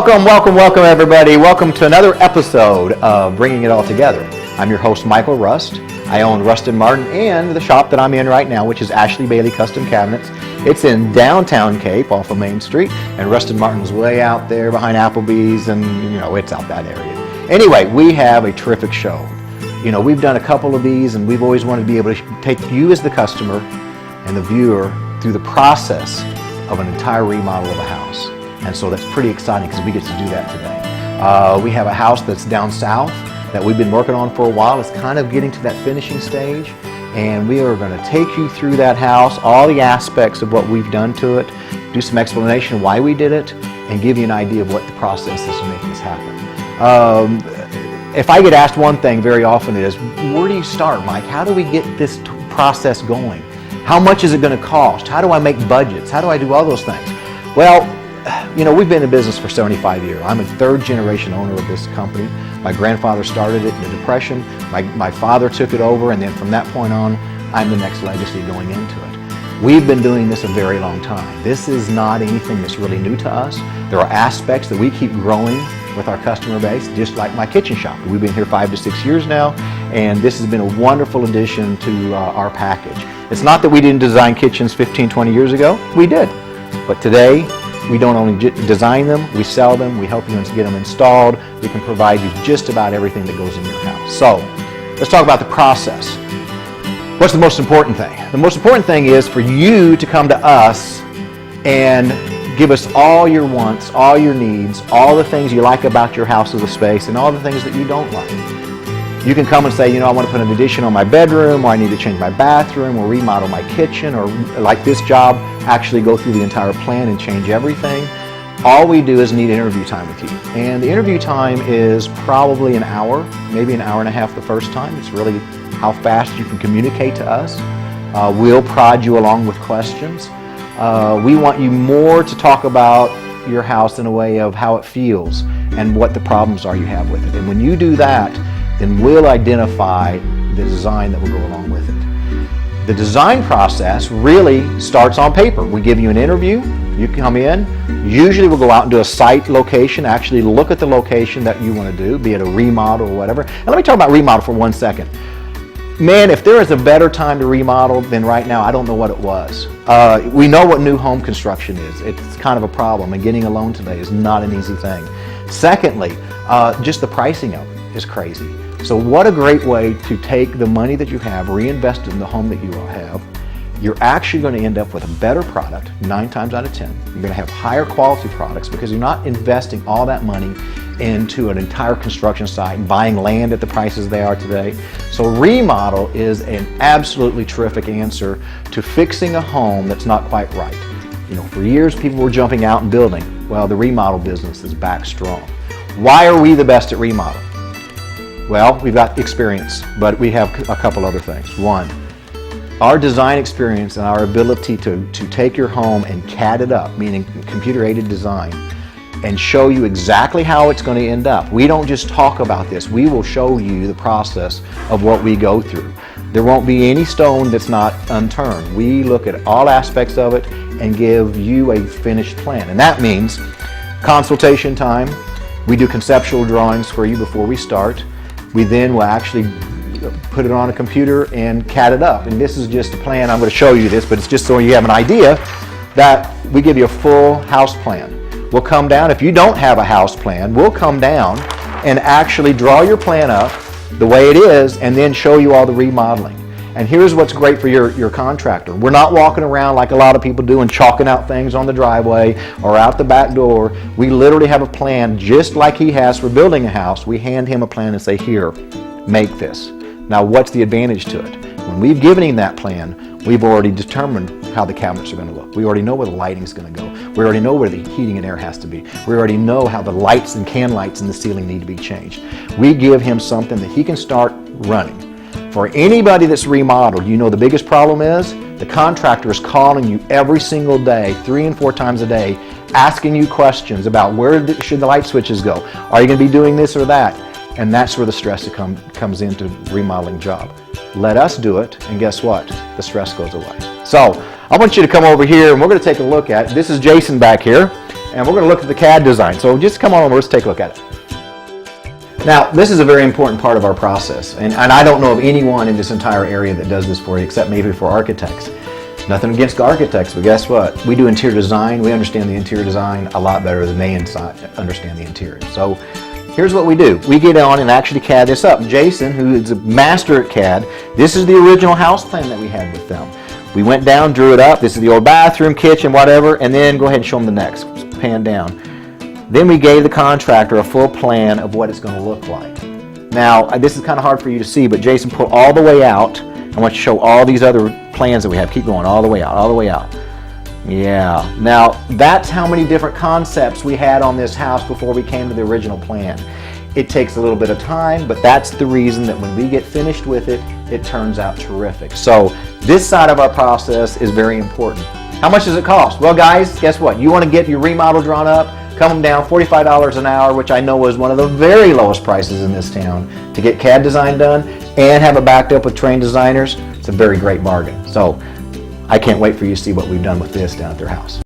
Welcome everybody. Welcome to another episode of Bringing It All Together. I'm your host, Michael Rust. I own Rust & Martin and the shop that I'm in right now, which is Ashley Bailey Custom Cabinets. It's in downtown Cape off of Main Street, and Rust & Martin's way out there behind Applebee's, and it's out that area. Anyway, we have a terrific show. We've done a couple of these, and we've always wanted to be able to take you as the customer and the viewer through the process of an entire remodel of a house. And so that's pretty exciting because we get to do that today. We have a house that's down south that we've been working on for a while. It's kind of getting to that finishing stage, and we are going to take you through that house, all the aspects of what we've done to it, do some explanation why we did it, and give you an idea of what the process is to make this happen. If I get asked one thing very often, it is, where do you start, Mike? How do we get this process going? How much is it going to cost? How do I make budgets? How do I do all those things? Well, we've been in business for 75 years. I'm a third generation owner of this company. My grandfather started it in the Depression. My father took it over, and then from that point on, I'm the next legacy going into it. We've been doing this a very long time. This is not anything that's really new to us. There are aspects that we keep growing with our customer base, just like my kitchen shop. We've been here 5 to 6 years now, and this has been a wonderful addition to our package. It's not that we didn't design kitchens 15, 20 years ago. We did. But today, we don't only design them, we sell them, we help you get them installed. We can provide you just about everything that goes in your house. So, let's talk about the process. What's the most important thing? The most important thing is for you to come to us and give us all your wants, all your needs, all the things you like about your house as a space, and all the things that you don't like. You can come and say, I want to put an addition on my bedroom, or I need to change my bathroom, or remodel my kitchen, or like this job, actually go through the entire plan and change everything. All we do is need interview time with you. And the interview time is probably an hour, maybe an hour and a half the first time. It's really how fast you can communicate to us. We'll prod you along with questions. We want you more to talk about your house in a way of how it feels and what the problems are you have with it. And when you do that, then we'll identify the design that will go along with it. The design process really starts on paper. We give you an interview, you come in, usually we'll go out and do a site location, actually look at the location that you want to do, be it a remodel or whatever. And let me talk about remodel for 1 second. Man, if there is a better time to remodel than right now, I don't know what it was. We know what new home construction is. It's kind of a problem, and getting a loan today is not an easy thing. Secondly, just the pricing of it is crazy. So what a great way to take the money that you have, reinvest it in the home that you will have. You're actually going to end up with a better product 9 times out of 10. You're going to have higher quality products because you're not investing all that money into an entire construction site, buying land at the prices they are today. So remodel is an absolutely terrific answer to fixing a home that's not quite right. For years people were jumping out and building. Well, the remodel business is back strong. Why are we the best at remodel? Well, we've got experience, but we have a couple other things. One, our design experience and our ability to take your home and CAD it up, meaning computer-aided design, and show you exactly how it's going to end up. We don't just talk about this. We will show you the process of what we go through. There won't be any stone that's not unturned. We look at all aspects of it and give you a finished plan. And that means consultation time. We do conceptual drawings for you before we start. We then will actually put it on a computer and CAD it up. And this is just a plan. I'm going to show you this, but it's just so you have an idea that we give you a full house plan. We'll come down. If you don't have a house plan, we'll come down and actually draw your plan up the way it is and then show you all the remodeling. And here's what's great for your contractor. We're not walking around like a lot of people do and chalking out things on the driveway or out the back door. We literally have a plan just like he has for building a house. We hand him a plan and say, here, make this. Now what's the advantage to it? When we've given him that plan, we've already determined how the cabinets are going to look. We already know where the lighting's going to go. We already know where the heating and air has to be. We already know how the lights and can lights in the ceiling need to be changed. We give him something that he can start running. For anybody that's remodeled, the biggest problem is the contractor is calling you every single day, 3 and 4 times a day, asking you questions about where should the light switches go? Are you going to be doing this or that? And that's where the stress comes into remodeling job. Let us do it, and guess what? The stress goes away. So I want you to come over here, and we're going to take a look at, this is Jason back here. and we're going to look at the CAD design. So just come on over, let's take a look at it. Now, this is a very important part of our process, and I don't know of anyone in this entire area that does this for you, except maybe for architects. Nothing against architects, but guess what? We do interior design. We understand the interior design a lot better than they understand the interior. So here's what we do. We get on and actually CAD this up. Jason, who is a master at CAD, this is the original house plan that we had with them. We went down, drew it up. This is the old bathroom, kitchen, whatever, and then go ahead and show them the next. Pan down. Then we gave the contractor a full plan of what it's going to look like. Now, this is kind of hard for you to see, but Jason put all the way out. I want you to show all these other plans that we have. Keep going all the way out, all the way out. Yeah. Now, that's how many different concepts we had on this house before we came to the original plan. It takes a little bit of time, but that's the reason that when we get finished with it, it turns out terrific. So this side of our process is very important. How much does it cost? Well, guys, guess what? You want to get your remodel drawn up, come down $45 an hour, which I know is one of the very lowest prices in this town to get CAD design done and have it backed up with trained designers. It's a very great bargain. So I can't wait for you to see what we've done with this down at their house.